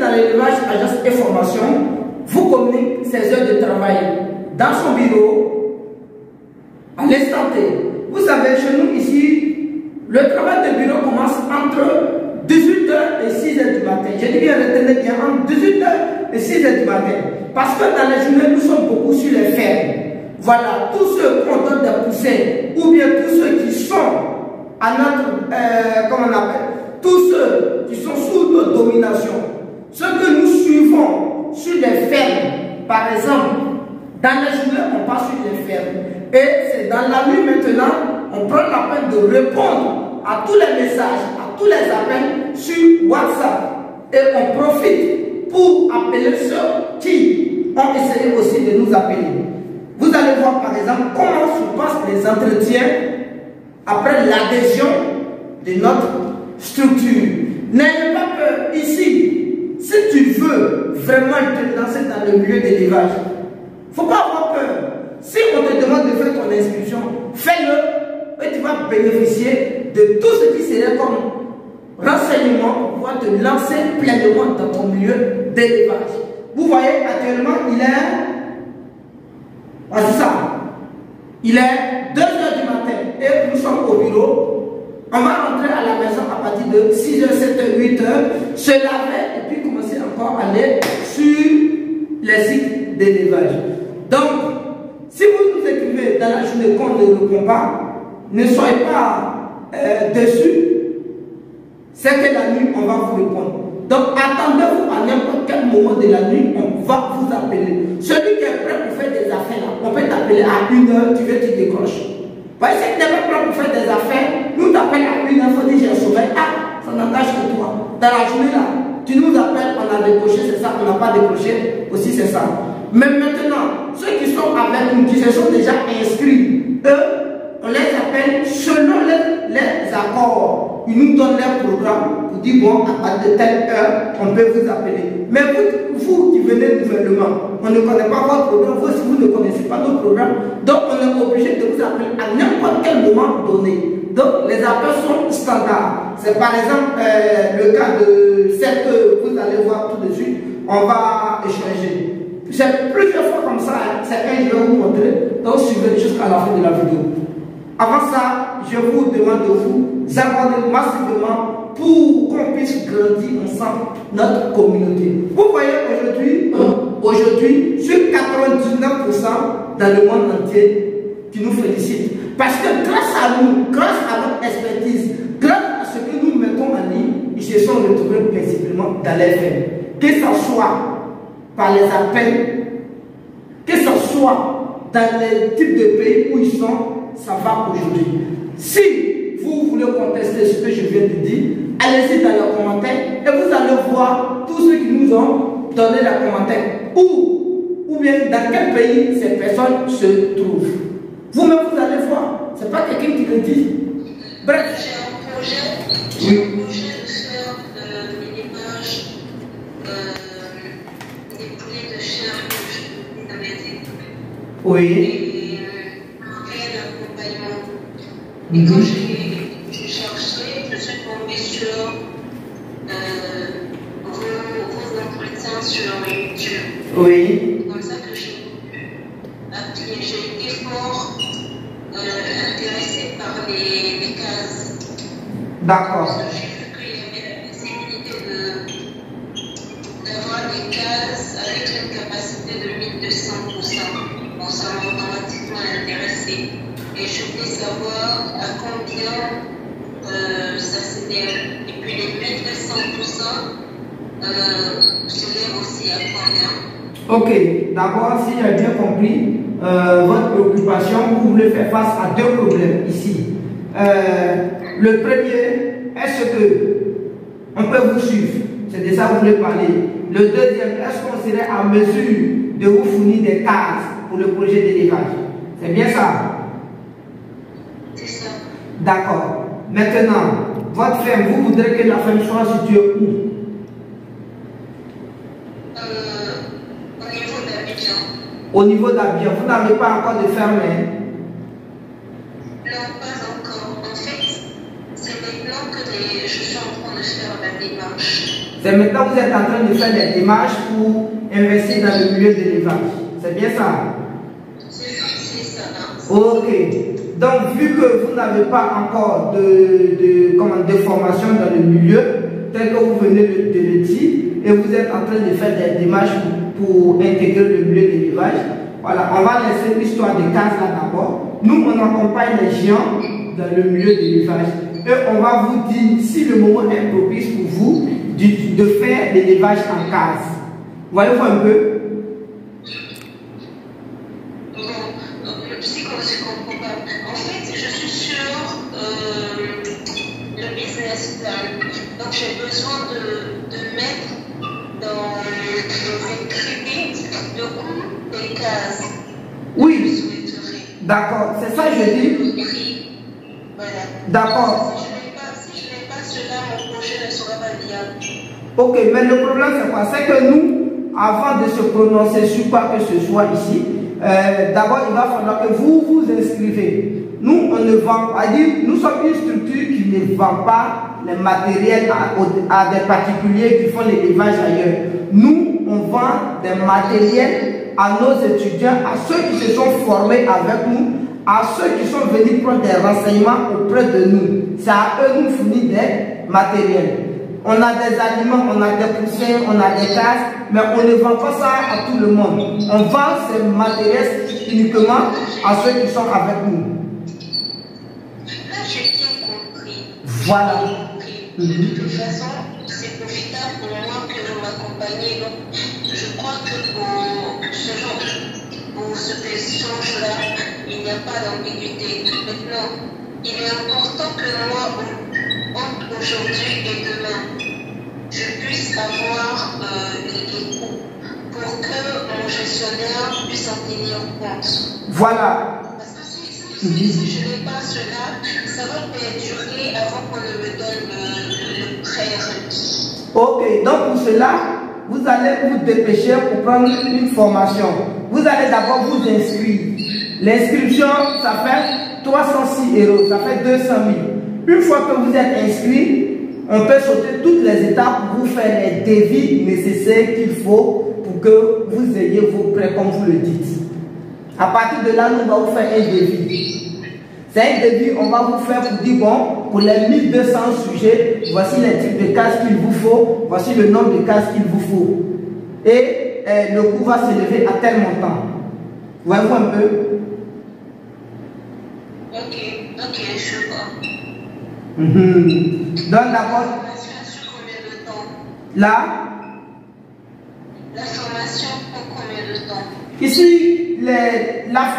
dans l'élevage, agence et formation vous communique ses heures de travail dans son bureau à l'instant T. Vous savez, chez nous ici, le travail de bureau commence entre 18h et 6h du matin. Je dis bien, retenez bien, entre 18h et 6h du matin. Parce que dans les journées, nous sommes beaucoup sur les fermes. Voilà, tous ceux qui ont donné des poussins, ou bien tous ceux qui sont à notre, comment on appelle, tous ceux qui sont sous notre domination, ceux que nous suivons sur les fermes, par exemple, dans les journées, on passe sur les fermes. Et c'est dans la nuit maintenant, on prend la peine de répondre à tous les messages, à tous les appels sur WhatsApp. Et on profite pour appeler ceux qui ont essayé aussi de nous appeler. Vous allez voir par exemple comment se passent les entretiens après l'adhésion de notre structure. N'ayez pas peur ici. Si tu veux vraiment te lancer dans le milieu de l'élevage, il ne faut pas avoir peur. Si on te demande de faire ton inscription, fais-le et tu vas bénéficier de tout ce qui serait comme renseignement pour pouvoir te lancer pleinement dans ton milieu d'élevage. Vous voyez, actuellement, il est... c'est ça. Il est 2h du matin et nous sommes au bureau. On va rentrer à la maison à partir de 6h, 7h, 8h, se laver et puis commencer encore à aller sur les sites d'élevage. Donc, si vous nous écrivez dans la journée qu'on ne répond pas, ne soyez pas déçus. C'est que la nuit, on va vous répondre. Donc, attendez-vous à n'importe quel moment de la nuit, on va vous appeler. Celui qui est prêt pour faire des affaires, là, on peut t'appeler à 1h, tu veux, tu décroches. Parce que si tu n'es pas prêt pour faire des affaires, nous t'appelons à 1h, il faut dire j'ai un sommeil. Ah, ça n'engage que toi. Dans la journée là, tu nous appelles, on a décroché, c'est ça, on n'a pas décroché, aussi c'est ça. Mais maintenant, ceux qui sont avec nous, qui se sont déjà inscrits, eux, on les appelle selon les accords. Ils nous donnent leur programme pour dire bon, à de telle heure, on peut vous appeler. Mais vous qui venez nouvellement, on ne connaît pas votre programme, vous, si vous ne connaissez pas notre programme, donc on est obligé de vous appeler à n'importe quel moment donné. Donc les appels sont standards. C'est par exemple le cas de celle que vous allez voir tout de suite, on va échanger. C'est plusieurs fois comme ça, hein. C'est un je vais vous montrer, donc suivez jusqu'à la fin de la vidéo. Avant ça, je vous demande de vous abonner massivement pour qu'on puisse grandir ensemble notre communauté. Vous voyez aujourd'hui, sur 99% dans le monde entier qui nous félicite. Parce que grâce à nous, grâce à notre expertise, grâce à ce que nous mettons en ligne, ils se sont retrouvés principalement dans les faits. Que ce soit par les appels, que ce soit dans les types de pays où ils sont, ça va aujourd'hui. Si vous voulez contester ce que je viens de dire, allez-y dans les commentaires et vous allez voir tous ceux qui nous ont donné les commentaires. Ou bien dans quel pays ces personnes se trouvent. Vous-même, vous allez voir. Ce n'est pas quelqu'un qui le dit. Bref. J'ai un projet de faire de l'élevage des poulets de chair que je vous avais dit. Oui. Et quand j'ai cherché, je suis tombée sur vos entretiens sur YouTube. Oui. C'est comme ça que j'ai été fort intéressée par les cases. D'accord. Parce que j'ai vu qu'il y avait la possibilité d'avoir des cases avec une capacité de 1200%. Bon, ça m'a automatiquement intéressée. Et je voulais savoir à combien ça s'élève. Et puis les 1200%, s'élève aussi à combien? Ok, d'abord, si j'ai bien compris, votre préoccupation, vous voulez faire face à deux problèmes ici. Le premier, est-ce que on peut vous suivre? C'est de ça que vous voulez parler. Le deuxième, est-ce qu'on serait en mesure de vous fournir des cases pour le projet d'élevage? C'est bien ça? D'accord. Maintenant, votre ferme, vous voudrez que la ferme soit située où? Au niveau d'Abidjan. Au niveau d'Abidjan. Vous n'avez pas encore de ferme, hein? Non, pas encore. En fait, c'est maintenant que je suis en train de faire la démarche. C'est maintenant que vous êtes en train de faire des démarches pour investir dans le milieu de l'élevage. C'est bien ça? C'est ça. Ok. Donc, vu que vous n'avez pas encore de formation dans le milieu, tel que vous venez de le dire, et vous êtes en train de faire des démarches pour intégrer le milieu de l'élevage, voilà, on va laisser l'histoire des cases là d'abord. Nous, on accompagne les géants dans le milieu de l'élevage. Et on va vous dire si le moment est propice pour vous de faire l'élevage en case. Voyez-vous un peu? En fait, je suis sur le business plan. Donc, j'ai besoin de mettre dans le scripting le coût des cases. Oui. D'accord, c'est ça que je dis. Voilà. D'accord. Si je n'ai pas cela, mon projet ne sera pas viable. Ok, mais le problème c'est quoi? C'est que nous, avant de se prononcer sur quoi que ce soit ici, d'abord il va falloir que vous vous inscrivez. Nous, on ne vend pas, nous sommes une structure qui ne vend pas les matériels à des particuliers qui font l'élevage ailleurs. Nous, on vend des matériels à nos étudiants, à ceux qui se sont formés avec nous, à ceux qui sont venus prendre des renseignements auprès de nous. C'est à eux nous fournir des matériels. On a des aliments, on a des poussins, on a des cases, mais on ne vend pas ça à tout le monde. On vend ces matériels uniquement à ceux qui sont avec nous. Là, j'ai bien compris. Voilà. De toute façon, c'est profitable pour moi que vous m'accompagnez. Donc, je crois que pour ce échange-là, il n'y a pas d'ambiguïté. Maintenant, il est important que moi, entre aujourd'hui et demain, je puisse avoir les coûts pour que mon gestionnaire puisse en tenir compte. Voilà. Parce que si je n'ai pas cela, ça va perdurer avant qu'on ne me donne le prêt requis. Ok, donc pour cela, vous allez vous dépêcher pour prendre une formation. Vous allez d'abord vous inscrire. L'inscription, ça fait 306 €, ça fait 200 000. Une fois que vous êtes inscrit, on peut sauter toutes les étapes pour vous faire les devis nécessaires qu'il faut pour que vous ayez vos prêts comme vous le dites. À partir de là, nous allons vous faire un devis. C'est un devis, on va vous faire pour dire, bon, pour les 1200 sujets, voici les types de cases qu'il vous faut, voici le nombre de cases qu'il vous faut. Et le coût va s'élever à tel montant. Voyez-vous un peu? Ok, je vois. Donc d'abord, La formation sur combien de temps? là, La formation pour combien de temps? ici,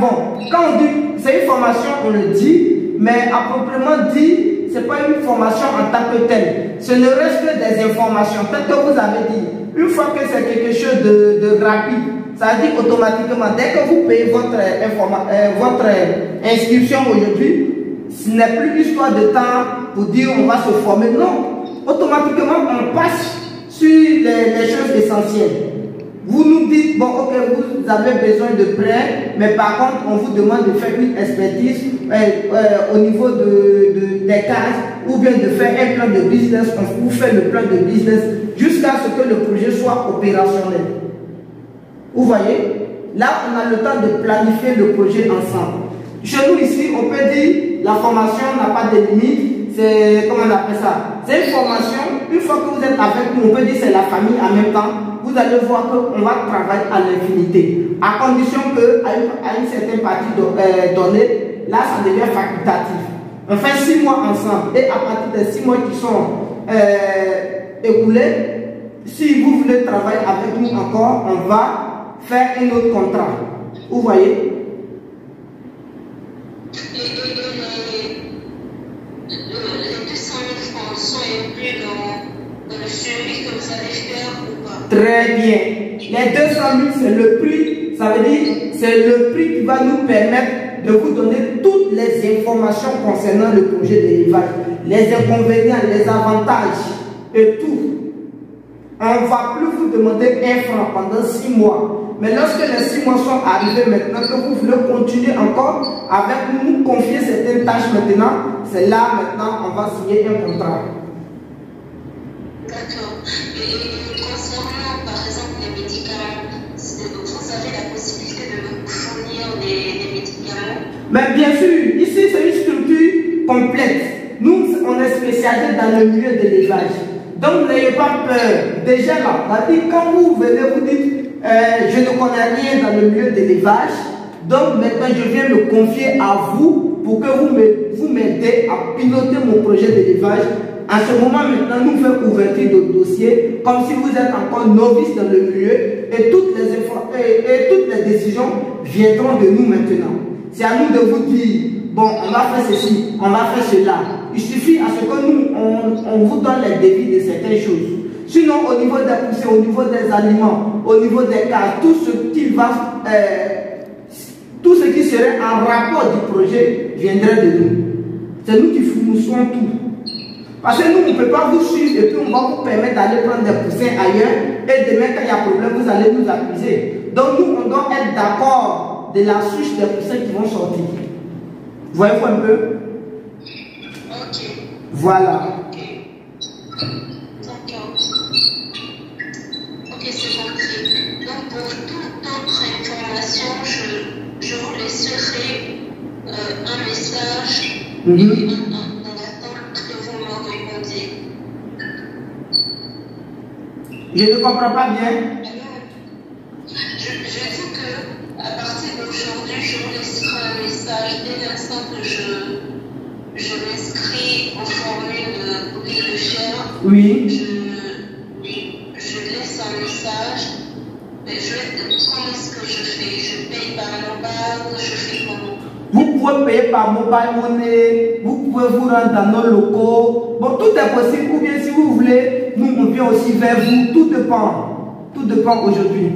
bon, quand on dit, c'est une formation, on le dit, mais à proprement dit, ce n'est pas une formation en tant que telle. Ce ne reste que des informations, tel que vous avez dit. Une fois que c'est quelque chose de rapide, ça veut dire automatiquement, dès que vous payez votre inscription aujourd'hui, ce n'est plus l'histoire de temps pour dire on va se former. Non, automatiquement, on passe sur les choses essentielles. Vous nous dites, bon, ok, vous avez besoin de prêts, mais par contre, on vous demande de faire une expertise au niveau des cases, ou bien de faire un plan de business, on vous fait le plan de business jusqu'à ce que le projet soit opérationnel. Vous voyez? Là, on a le temps de planifier le projet ensemble. Chez nous ici, on peut dire, la formation n'a pas de limite, c'est, comment on appelle ça? C'est une formation, une fois que vous êtes avec nous, on peut dire c'est la famille en même temps. Vous allez voir qu'on va travailler à l'infinité, à condition qu'à une certaine partie donnée, là ça devient facultatif. On fait 6 mois ensemble et à partir des 6 mois qui sont écoulés, si vous voulez travailler avec nous encore, on va faire un autre contrat. Vous voyez? Les 200 000 francs sont inclus dans le suivi que vous allez faire ou pas? Très bien. Les 200 000, c'est le prix, ça veut dire, c'est le prix qui va nous permettre de vous donner toutes les informations concernant le projet d'élevage, les inconvénients, les avantages et tout. On ne va plus vous demander 1 franc pendant 6 mois. Mais lorsque les 6 mois sont arrivés maintenant, que vous voulez continuer encore avec nous, confier certaines tâches maintenant, c'est là maintenant on va signer un contrat. D'accord. Et concernant par exemple les médicaments, vous avez la possibilité de nous fournir des médicaments? Mais bien sûr, ici c'est une structure complète. Nous, on est spécialisé dans le milieu de l'élevage. Donc n'ayez pas peur. Déjà là, quand vous venez, vous dites je ne connais rien dans le milieu de l'élevage. Donc maintenant je viens me confier à vous pour que vous m'aidez à piloter mon projet d'élevage. En ce moment maintenant, nous faisons ouverture de dossier comme si vous êtes encore novice dans le milieu et toutes les décisions viendront de nous maintenant. C'est à nous de vous dire, bon, on va faire ceci, on va faire cela. Il suffit à ce que nous, on vous donne les devis de certaines choses. Sinon, au niveau des poussées, au niveau des aliments, au niveau des cas, tout ce qui serait en rapport du projet viendrait de nous. C'est nous qui fournissons tout. Parce que nous, on ne peut pas vous suivre et puis on va vous permettre d'aller prendre des poussins ailleurs et demain, quand il y a problème, vous allez nous accuser. Donc nous, on doit être d'accord de la souche des poussins qui vont sortir. Voyez-vous un peu? Ok. Voilà. D'accord. Ok, c'est gentil. Donc pour toute autre information, je vous laisserai un message et en attente que vous me répondiez. Je ne comprends pas bien. Je dis que à partir d'aujourd'hui, je vous laisserai un message dès l'instant que je m'inscris en formule de prix de chair. Oui. Je laisse un message. Mais comment est-ce que je fais? Je paye par mobile, je fais comment? Vous pouvez payer par mobile money, vous pouvez vous rendre dans nos locaux. Bon, tout est possible. Ou bien si vous voulez, nous on vient aussi vers vous. Tout dépend. Tout dépend aujourd'hui.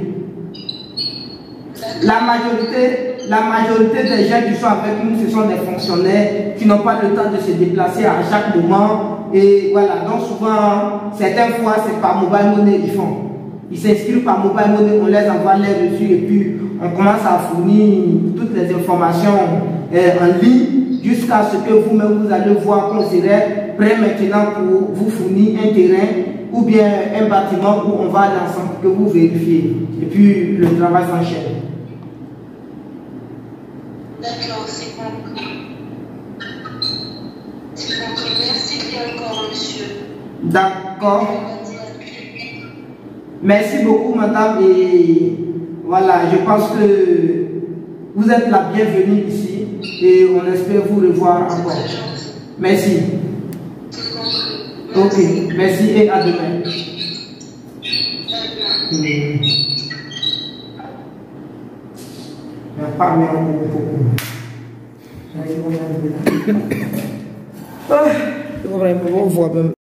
La majorité des gens qui sont avec nous, ce sont des fonctionnaires qui n'ont pas le temps de se déplacer à chaque moment. Et voilà, donc souvent, certaines fois, c'est par mobile money ils font. Ils s'inscrivent par mobile money, on les envoie les reçus et puis on commence à fournir toutes les informations en ligne jusqu'à ce que vous-même vous allez voir qu'on serait prêt maintenant pour vous fournir un terrain ou bien un bâtiment où on va aller ensemble que vous vérifiez. Et puis le travail s'enchaîne. D'accord, c'est compris. C'est compris. Merci bien encore, monsieur. D'accord. Merci beaucoup, madame. Et voilà, je pense que vous êtes la bienvenue ici et on espère vous revoir encore. Merci. Ok, merci et à demain.